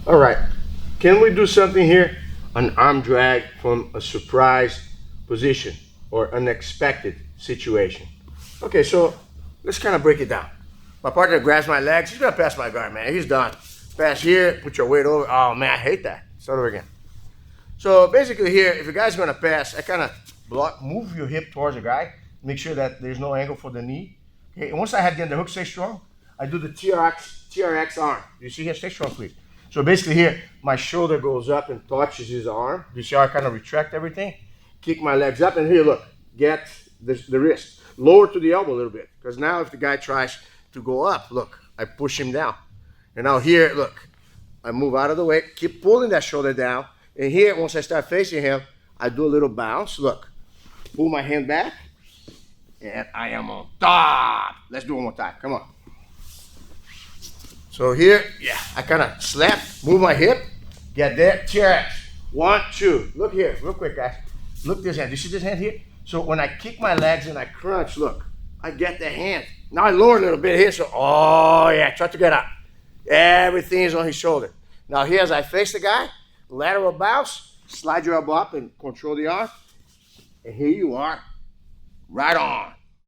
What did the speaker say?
All right. Can we do something here? An arm drag from a surprise position or unexpected situation. Okay, so let's kind of break it down. My partner grabs my legs. He's gonna pass my guard, man. He's done. Pass here, put your weight over. Oh man, I hate that. Start over again. So basically here, if a guy's gonna pass, I kind of block, move your hip towards the guy. Make sure that there's no angle for the knee. Okay, and once I have the underhook, stay strong. I do the TRX arm. You see here, stay strong, please. So basically here, my shoulder goes up and touches his arm. You see how I kind of retract everything? Kick my legs up, and here, look, get the wrist. Lower to the elbow a little bit, because now if the guy tries to go up, look, I push him down. And now here, look, I move out of the way, keep pulling that shoulder down. And here, once I start facing him, I do a little bounce. Look, pull my hand back, and I am on top. Let's do it one more time. Come on. So here, yeah, I kind of slap, move my hip, get there, TRX. 1, 2. Look here, real quick, guys. Look this hand. Do you see this hand here? So when I kick my legs and I crunch, look, I get the hand. Now I lower a little bit here, so, oh yeah, try to get up. Everything is on his shoulder. Now here, as I face the guy, lateral bounce, slide your elbow up and control the arm. And here you are, right on.